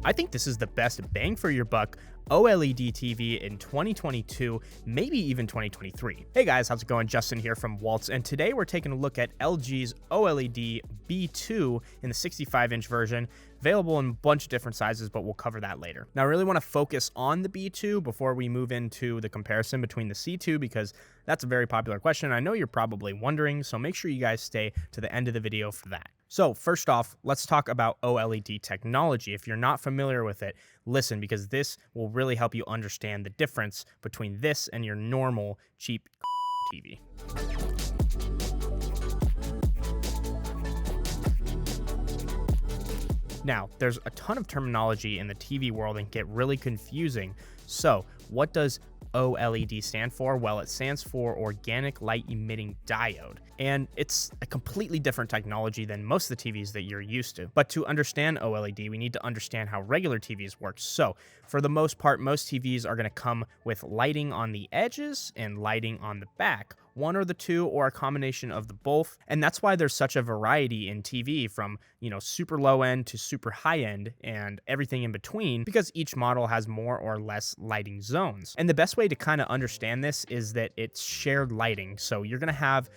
I think this is the best bang for your buck OLED TV in 2022, maybe even 2023. Hey guys, how's it going? Justin here from Waltz, and today we're taking a look at LG's OLED B2 in the 65-inch version, available in a bunch of different sizes, but we'll cover that later. Now, I really want to focus on the B2 before we move into the comparison between the C2, because that's a very popular question. I know you're probably wondering, so make sure you guys stay to the end of the video for that. So first off, let's talk about OLED technology. If you're not familiar with it, listen, because this will really help you understand the difference between this and your normal cheap TV. Now, there's a ton of terminology in the TV world and get really confusing. So what does OLED stand for? Well, it stands for Organic Light Emitting Diode, and it's a completely different technology than most of the TVs that you're used to. But to understand OLED, we need to understand how regular TVs work. So for the most part, most TVs are going to come with lighting on the edges and lighting on the back, one or the two, or a combination of the both. And that's why there's such a variety in TV, from, super low end to super high end and everything in between, because each model has more or less lighting zones. And the best way to kind of understand this is that it's shared lighting. So you're going to have,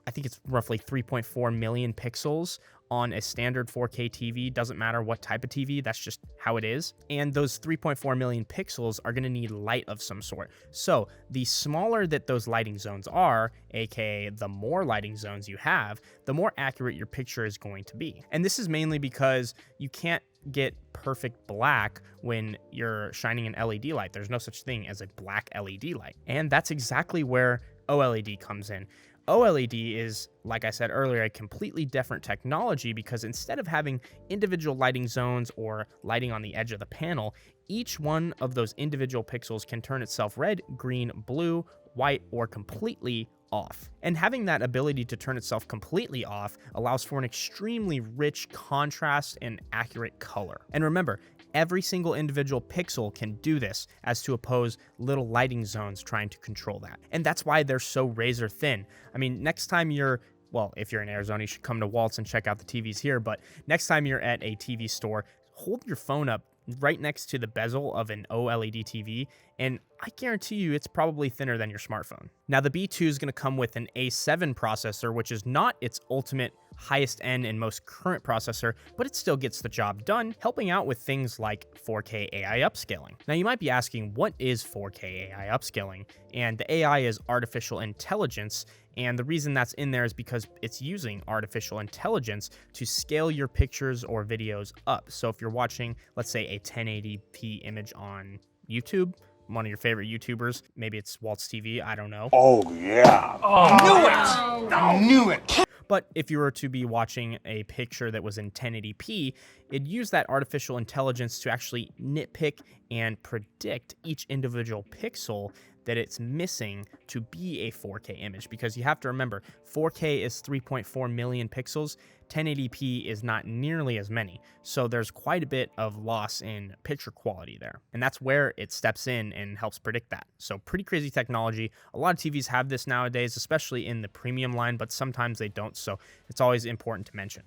I think it's roughly 3.4 million pixels on a standard 4K TV. Doesn't matter what type of TV, that's just how it is. And those 3.4 million pixels are going to need light of some sort. So the smaller that those lighting zones are, aka the more lighting zones you have, the more accurate your picture is going to be. And this is mainly because you can't get perfect black when you're shining an LED light. There's no such thing as a black LED light. And that's exactly where OLED comes in. OLED is, like I said earlier, a completely different technology, because instead of having individual lighting zones or lighting on the edge of the panel, each one of those individual pixels can turn itself red, green, blue, white, or completely off. And having that ability to turn itself completely off allows for an extremely rich contrast and accurate color. And remember, every single individual pixel can do this, as to oppose little lighting zones trying to control that. And that's why they're so razor thin. I mean, next time if you're in Arizona, you should come to Waltz and check out the TVs here, but next time you're at a TV store, hold your phone up right next to the bezel of an OLED TV, and I guarantee you it's probably thinner than your smartphone. Now, the B2 is going to come with an A7 processor, which is not its ultimate highest end and most current processor, but it still gets the job done, helping out with things like 4K AI Upscaling. Now, you might be asking, what is 4K AI Upscaling? And the AI is artificial intelligence, and the reason that's in there is because it's using artificial intelligence to scale your pictures or videos up. So if you're watching, let's say, a 1080p image on YouTube, one of your favorite YouTubers, maybe it's Waltz TV, I don't know. Oh, yeah. Oh, I knew it. But if you were to be watching a picture that was in 1080p, it'd use that artificial intelligence to actually nitpick and predict each individual pixel that it's missing to be a 4K image, because you have to remember, 4K is 3.4 million pixels, 1080p is not nearly as many, so there's quite a bit of loss in picture quality there, and that's where it steps in and helps predict that. So pretty crazy technology. A lot of TVs have this nowadays, especially in the premium line, but sometimes they don't, so it's always important to mention.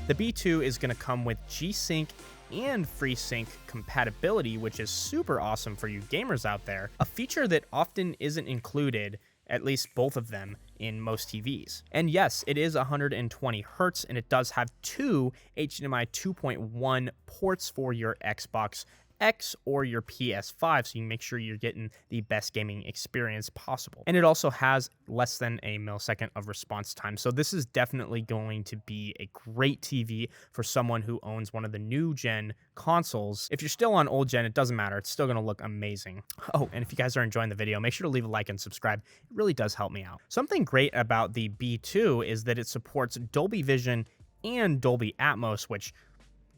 The B2 is going to come with G-Sync and FreeSync compatibility, which is super awesome for you gamers out there, a feature that often isn't included, at least both of them, in most TVs. And yes, it is 120 Hertz, and it does have two HDMI 2.1 ports for your Xbox X or your PS5, so you make sure you're getting the best gaming experience possible. And it also has less than a millisecond of response time, so this is definitely going to be a great TV for someone who owns one of the new gen consoles. If you're still on old gen, it doesn't matter, it's still going to look amazing. Oh, and if you guys are enjoying the video, make sure to leave a like and subscribe. It really does help me out. Something great about the B2 is that it supports Dolby Vision and Dolby Atmos, which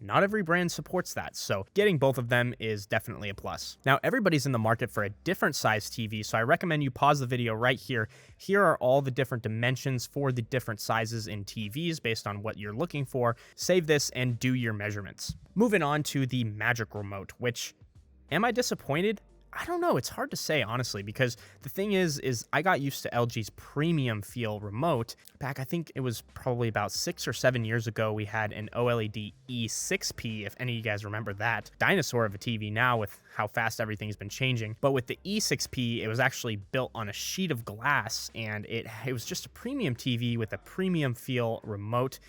not every brand supports that, so getting both of them is definitely a plus. Now, everybody's in the market for a different size TV, so I recommend you pause the video right here. Here are all the different dimensions for the different sizes in TVs based on what you're looking for. Save this and do your measurements. Moving on to the Magic Remote, which, am I disappointed? I don't know. It's hard to say, honestly, because the thing is I got used to LG's premium feel remote back. I think it was probably about 6 or 7 years ago. We had an OLED E6P, if any of you guys remember that. Dinosaur of a TV now with how fast everything's been changing. But with the E6P, it was actually built on a sheet of glass, and it was just a premium TV with a premium feel remote.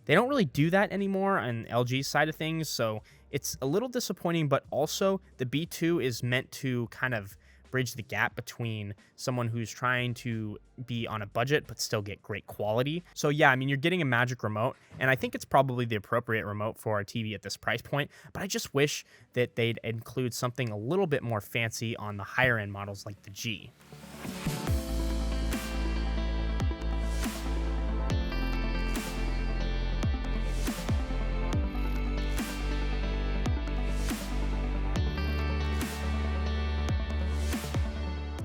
They don't really do that anymore on LG's side of things, so it's a little disappointing, but also the B2 is meant to kind of bridge the gap between someone who's trying to be on a budget but still get great quality. So yeah, I mean, you're getting a Magic Remote, and I think it's probably the appropriate remote for a TV at this price point, but I just wish that they'd include something a little bit more fancy on the higher end models like the G.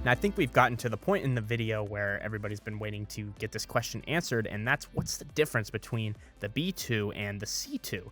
Now, I think we've gotten to the point in the video where everybody's been waiting to get this question answered, and that's what's the difference between the B2 and the C2?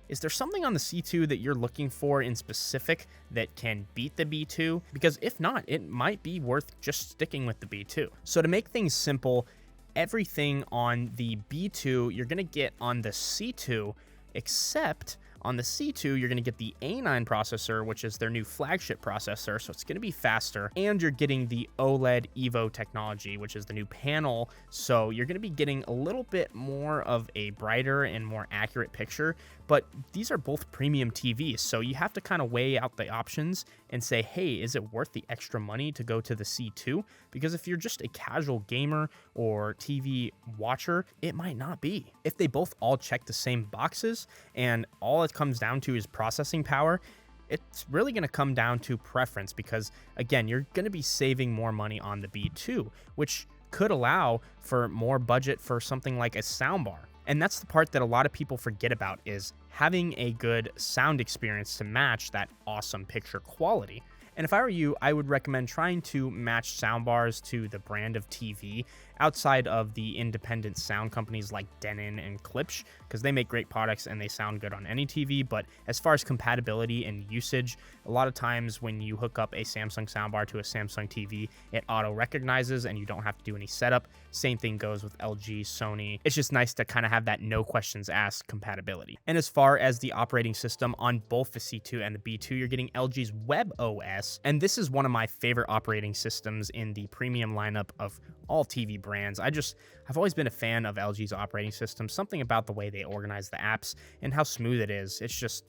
Is there something on the C2 that you're looking for in specific that can beat the B2? Because if not, it might be worth just sticking with the B2. So to make things simple, everything on the B2 you're going to get on the C2, except on the C2, you're going to get the A9 processor, which is their new flagship processor, so it's going to be faster, and you're getting the OLED Evo technology, which is the new panel, so you're going to be getting a little bit more of a brighter and more accurate picture, but these are both premium TVs, so you have to kind of weigh out the options and say, hey, is it worth the extra money to go to the C2? Because if you're just a casual gamer or TV watcher, it might not be. If they both all check the same boxes and all it comes down to is processing power, it's really going to come down to preference, because again, you're going to be saving more money on the B2, which could allow for more budget for something like a soundbar. And that's the part that a lot of people forget about, is having a good sound experience to match that awesome picture quality. And if I were you, I would recommend trying to match soundbars to the brand of TV outside of the independent sound companies like Denon and Klipsch, because they make great products and they sound good on any TV. But as far as compatibility and usage, a lot of times when you hook up a Samsung soundbar to a Samsung TV, it auto recognizes and you don't have to do any setup. Same thing goes with LG, Sony. It's just nice to kind of have that no questions asked compatibility. And as far as the operating system on both the C2 and the B2, you're getting LG's WebOS. And this is one of my favorite operating systems in the premium lineup of all TV brands. I've always been a fan of LG's operating system. Something about the way they organize the apps and how smooth it is. It's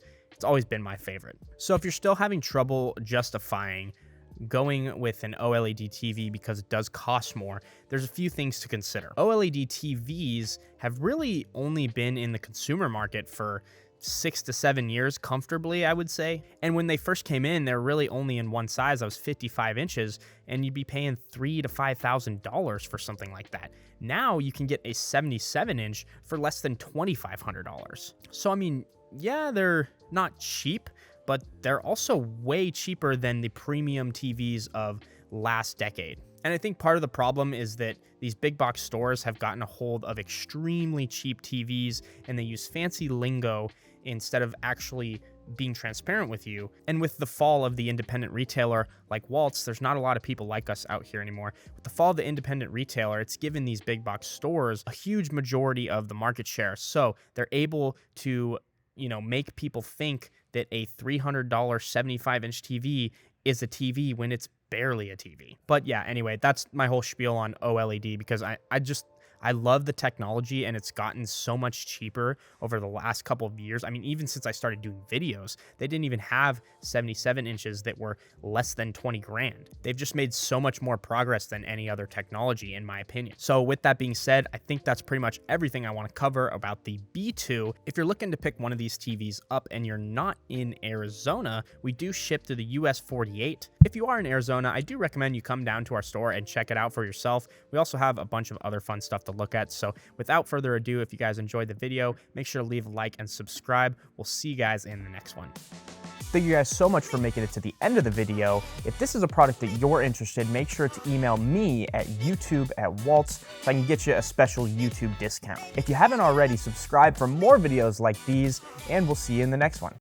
always been my favorite. So if you're still having trouble justifying going with an OLED TV because it does cost more, there's a few things to consider. OLED TVs have really only been in the consumer market for 6 to 7 years comfortably, I would say. And when they first came in, they're really only in one size. That was 55 inches, and you'd be paying $3,000 to $5,000 for something like that. Now you can get a 77 inch for less than $2,500. So, I mean, yeah, they're not cheap, but they're also way cheaper than the premium TVs of last decade. And I think part of the problem is that these big box stores have gotten a hold of extremely cheap TVs, and they use fancy lingo instead of actually being transparent with you. And with the fall of the independent retailer like Waltz, there's not a lot of people like us out here anymore. With the fall of the independent retailer, it's given these big box stores a huge majority of the market share. So they're able to, make people think that a $300 75-inch TV is a TV when it's barely a TV. But yeah, anyway, that's my whole spiel on OLED, because I love the technology, and it's gotten so much cheaper over the last couple of years. I mean, even since I started doing videos, they didn't even have 77 inches that were less than 20 grand. They've just made so much more progress than any other technology, in my opinion. So with that being said, I think that's pretty much everything I want to cover about the B2. If you're looking to pick one of these TVs up and you're not in Arizona, we do ship to the US 48. If you are in Arizona, I do recommend you come down to our store and check it out for yourself. We also have a bunch of other fun stuff to look at. So without further ado, if you guys enjoyed the video, make sure to leave a like and subscribe. We'll see you guys in the next one. Thank you guys so much for making it to the end of the video. If this is a product that you're interested, make sure to email me at youtube@waltz so I can get you a special YouTube discount. If you haven't already, subscribe for more videos like these, and we'll see you in the next one.